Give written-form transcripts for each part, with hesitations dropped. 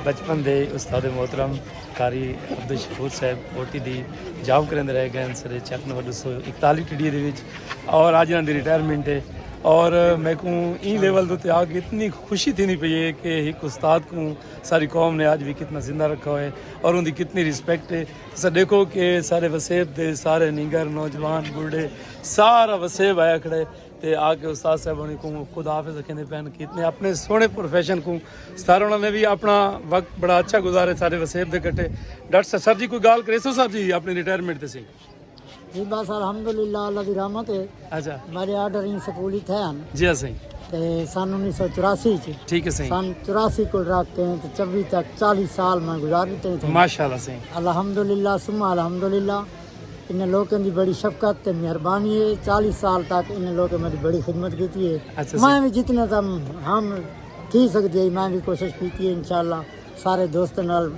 बचपन दे उस्ताद मोहतरम कारी अब्दुल शकूर साहब ओटी दी जॉब करेंदे रह गए सर चक नंबर 241 टीडी दे विच और अज इन्हां दी रिटायरमेंट है और मैं को ई लेवल तो आके इतनी खुशी थी नहीं पई है कि एक उस्ताद को सारी कौम ने आज भी कितना जिंदा रखा है और उनकी कितनी रिस्पेक्ट है। सर देखो कि सारे वसेब दे सारे निगर नौजवान बूढ़े सारा वसेब आया खड़े ते आके उस्ताद साहब को खुद हाफिज रखेंदे पैन कितने अपने सोहने प्रोफेशन को सारे उन्होंने भी अपना वक्त बड़ा अच्छा गुजारे सारे वसेब दे कट्टे। डॉक्टर सर जी कोई गाल करे सो सर जी अपनी रिटायरमेंट से जी बस अल्हम्दुलिल्लाह अल्लाह दी रहमत है। अच्छा मेरे आर्डर इन स्कूल ही थे जी हाँ सही ते सन 1984 च ठीक है सही सन 84 को रख के ते 24 तक 40 साल मैं गुजार दिते थे माशाल्लाह सही अल्हम्दुलिल्लाह सुम्मा अल्हम्दुलिल्लाह इन लोगों की बड़ी शफकत ते मेहरबानी है। 40 साल तक इन लोगों मेरी बड़ी खिदमत की है। अच्छा मैं भी जितने तम हम थी सकते मैं भी कोशिश की है इंशाल्लाह सारे दोस्तों नाल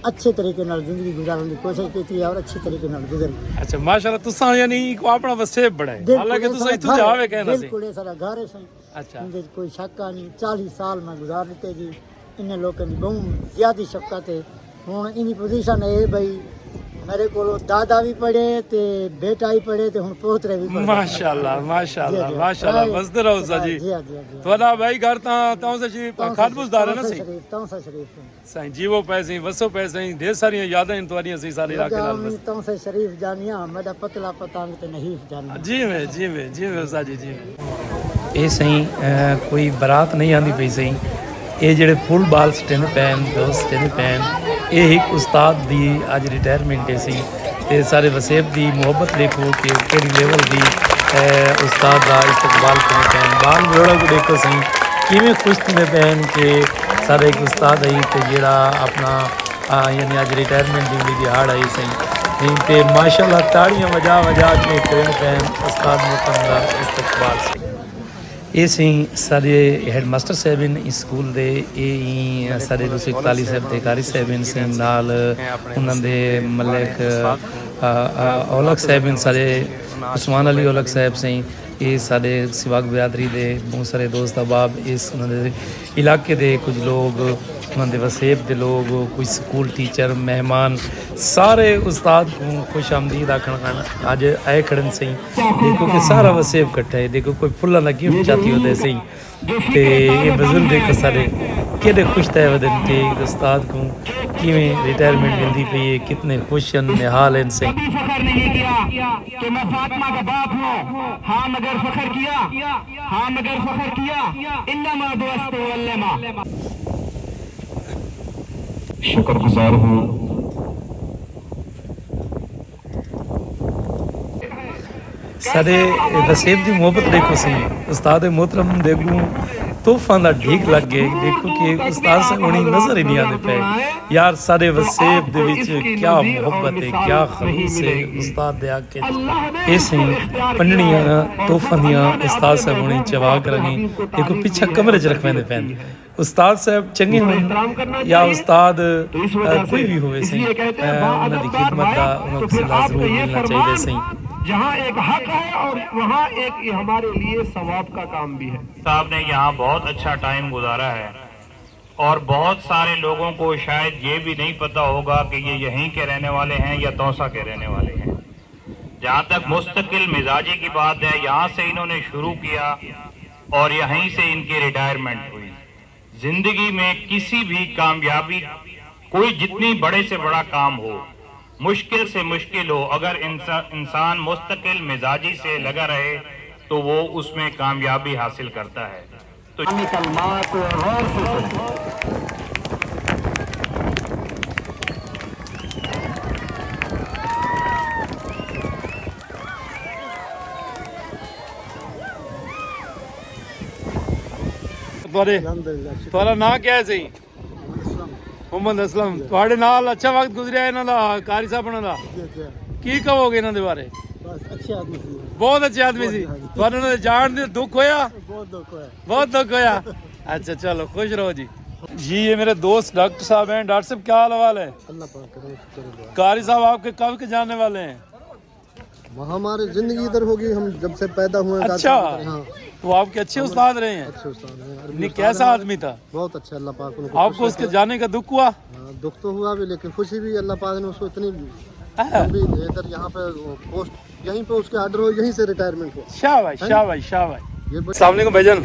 अच्छे तरीके नाल जिंदगी गुजारने की कोशिश की है और अच्छे तरीके नाल गुजरी। अच्छा माशाल्लाह तुसा यानी को अपना वसेब बड़ा है हालांकि तुसा इतु जावे कहना सी बिल्कुल सारा घर है सही। अच्छा इनके कोई शक नहीं 40 साल मैं गुजार दिते जी इन लोगों की बहुत ज्यादा शफकत है। हुण इनकी पोजीशन है भाई मेरे को दादा भी पढ़े ते बेटा ही पढ़े ते हुण पोतरे भी पढ़े माशाल्लाह माशाल्लाह माशाल्लाह बसदे रहो सा जी थोड़ा भाई घर तां से जी खादबुजदार है ना सी तां से शरीफ सही जीवो पैसे वसो पैसे ढेर सारी यादें इन तुम्हारी सी सारे इलाके नाल बस तां से शरीफ जानिया मेरा पतला पतंग ते नहीं जानिया जी में उस्ताद जी ये सही कोई बारात नहीं आंदी पई सही ये जेड़े फुल बाल स्टिन पैन दोस्त स्टिन पैन ये एक उस्ताद दी अज रिटायरमेंट है सी ते सारे वसेब दी मोहब्बत देखो कि केड़ी लेवल दी उस्ताद दा इस्तकबाल करने पैन बाल बड़ा को देखो सही किवें खुश थी पैन के सारे एक उस्ताद आई ते जेड़ा अपना यानी अज रिटायरमेंट दी उनकी दिहाड़ आई सही ते माशाल्लाह ताड़ियां वजा के करन पैन उस्ताद मोहतरम दा इस्तकबाल सी। ये सी सारे हैड मास्टर साहब इन स्कूल दे ये सारे 241 साहब दे कारी साहब इन से नाल उन्हां दे मलिक औलख साहब इन सारे उस्मान अली औलख साहब से ये सारे सिवाग बिरादरी दे बहुत सारे दोस्त अहबाब इस उन्होंने इलाके दे कुछ लोग उन्होंने वसेब दे लोग कुछ स्कूल टीचर मेहमान सारे उस्ताद को खुश आमदीद आखन अज आए खड़न सही देखो कि सारा वसेब कट्ठा है देखो कोई फुल्ला का गिफ्ट चाहती होते सही ते ये बुजुर्ग देखो सारे केडे खुश थे वदन के उस्ताद को किवें रिटायरमेंट मिलती पई है कितने खुश निहाल हैं सही फखर नहीं किया कि मैं फातिमा का बाप हूँ हाँ मगर फखर किया इन्नमा दोस्तों वल्लमा शुक्रगुजार हूँ सारे वसेब की मोहब्बत देखो सही उस्ताद मोहतरम देखो तोहफा का ढीक लग गए देखो कि उस्ताद से होनी नजर ही नहीं आते पे यार सारे वसेब दे विच क्या मोहब्बत है क्या खलूस है उस्ताद दे आके इस पंडणियां तोहफा दियां उस्ताद साहब होनी चवा करनी देखो पीछे कमरे च रखवेंदे पैन उस्ताद साहब चंगे होन या उस्ताद कोई भी होवे सही उन्हां दी खिदमत दा उन्हां को सदा जरूर मिलना चाहिए सही जहाँ एक हक है और वहाँ एक हमारे लिए सवाब का काम भी है। साहब ने यहाँ बहुत अच्छा टाइम गुजारा है और बहुत सारे लोगों को शायद ये भी नहीं पता होगा कि ये यहीं के रहने वाले हैं या तौसा के रहने वाले हैं। जहाँ तक मुस्तकिल मिजाजी की बात है यहाँ से इन्होंने शुरू किया और यहीं से इनकी रिटायरमेंट हुई। जिंदगी में किसी भी कामयाबी कोई जितनी बड़े से बड़ा काम हो मुश्किल से मुश्किल हो अगर इंसान मुस्तकिल मिजाजी से लगा रहे तो वो उसमें कामयाबी हासिल करता है। तो तुम्हारा नाम क्या है सही मोहम्मद असलम ਤੁਹਾਡੇ ਨਾਲ अच्छा वक्त गुजरिया इन्हां दा कारी साहब ਉਹਨਾਂ ਦਾ ਕੀ ਕਹੋਗੇ ਇਹਨਾਂ ਦੇ ਬਾਰੇ बस अच्छे आदमी सी बहुत अच्छे आदमी सी ਤੁਹਾਨੂੰ ਉਹਨਾਂ ਦੇ ਜਾਣ ਦੇ दुख होया बहुत दुख होया अच्छा चलो खुश रहो जी ये मेरे दोस्त डॉक्टर साहब हैं। डॉक्टर साहब क्या हाल है? अल्लाह पाक करे कारी साहब आपके कब के जानने वाले हैं? हमारी जिंदगी इधर होगी, हम जब से पैदा हुए हैं। अच्छा। हाँ, तो आपके अच्छे उस्ताद रहे हैं। अच्छे उस्ताद हैं। अरबी नहीं, उस्ताद कैसा हैं। आदमी था? बहुत अच्छा, अल्लाह पाक उनको आपको खुश उसके रखे। जाने का दुख हुआ? हाँ, दुख तो हुआ भी, लेकिन खुशी भी, अल्लाह पाक ने उसको इतनी हाँ। लंबी इधर यहाँ पे पोस्ट, यहीं पे उसके ऑर्डर हो, यहीं से रिटायरमेंट हुआ। शाबाश शाबाश शाबाश। ये अस्सलाम वालेकुम भाईजान,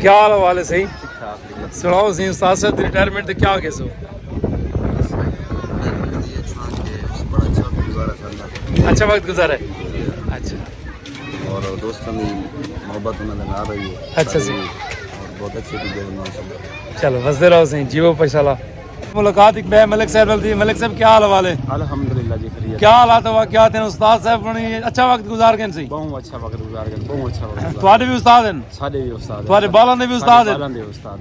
क्या हाल हवाल है? सही सुनाओ सही, उस्ताद साहब रिटायरमेंट थे क्या कैसे हो? अच्छा वक्त गुजारा है। अच्छा और दोस्तों की मोहब्बत उन्होंने आ रही है। अच्छा जी। और बहुत अच्छी चीज़ें माशाल्लाह। चलो बसते रहो सही, जीवो पैशाला। मुलाकात एक मैं मलिक साहब थी। मलिक साहब क्या हाल हवाल है? अल्हम्दुलिल्लाह जी, खैरियत। क्या हालात हुआ क्या थे? उस्ताद साहब बड़ी अच्छा वक्त गुजार गए सही। बहुत अच्छा वक्त गुजार गए, बहुत अच्छा वक्त। ਤੁਹਾਡੇ ਵੀ ਉਸਤਾਦ ਹਨ? साडे भी उस्ताद, ਤੁਹਾਡੇ ਬਾਲਾਂ ਦੇ ਵੀ ਉਸਤਾਦ बालां ਹਨ? दे उस्ताद।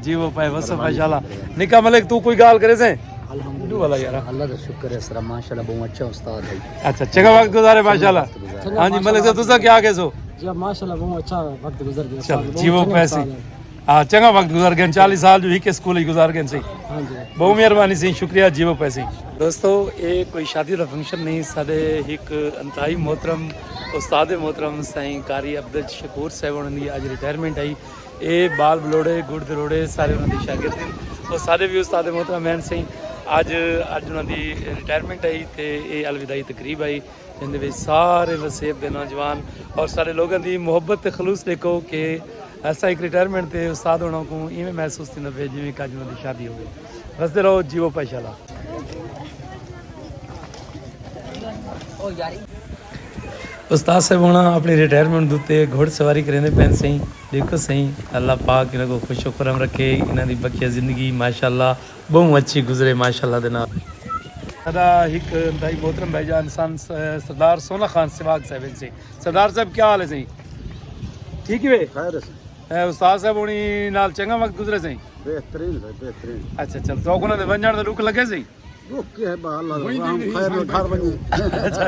जीवो पे बस माशाल्लाह। निका मलिक तू कोई गाल करे से? अल्हम्दुलिल्लाह वाला यार। अल्लाह का शुक्र है सर, माशाल्लाह बहुत अच्छा उस्ताद है अच्छा चंगा वक्त गुजारे माशाल्लाह। हाँ जी मलिक साहब तुसा क्या कैसो? जी माशाल्लाह बहुत अच्छा वक्त गुजर गया। चल जीवो पैसे। हाँ चंगा वक्त गुजार गए, 40 साल जो ही के स्कूल ही गुजार गए सही। हाँ जी बहुत मेहरबानी सी, शुक्रिया जीवो पैसे। दोस्तों ये कोई शादी का फंक्शन नहीं, साडे एक अंतहाई मोहतरम उस्ताद मोहतरम साईं कारी अब्दुल शकूर साहब उन्होंने आज रिटायरमेंट आई। ये बाल बलोड़े गुड़ दरोड़े सारे उन्होंने शागिर्द हैं और सारे भी उस्ताद मोहतरम हैं सही। अज उन्होंने रिटायरमेंट आई तो ये अलविदाई तकरीब आई, जिंदे सारे वसेब के नौजवान और सारे लोगों की मुहब्बत ते खलूस देखो कि ऐसा एक रिटायरमेंट ते उस्ताद होना को इवें महसूस थी पे जिमें अज उन्होंने शादी हो गई। बसते रहो जीवो पैशाला। उस्ताद साहब होना अपनी रिटायरमेंट उत्ते घुड़सवारी करेंदे पैन सही। देखो सही अल्लाह पाक इन्हां को खुशो खुरम रखे, इन्हां दी बखिया जिंदगी माशाल्लाह बहुत अच्छी गुजरे माशाल्लाह दे नाल। साडा एक इंतहाई मोहतरम भाईजान सन सरदार सोना खान सिवाग साहब से। सरदार साहब क्या हाल है सही? ठीक है खैर है, उस्ताद साहब होनी नाल चंगा वक्त गुजरे सही। बेहतरीन है, बेहतरीन। अच्छा चल तो कोना दे वंजण दा दुख लगे सही। रुक के है, अल्लाह खैर घर बनी। अच्छा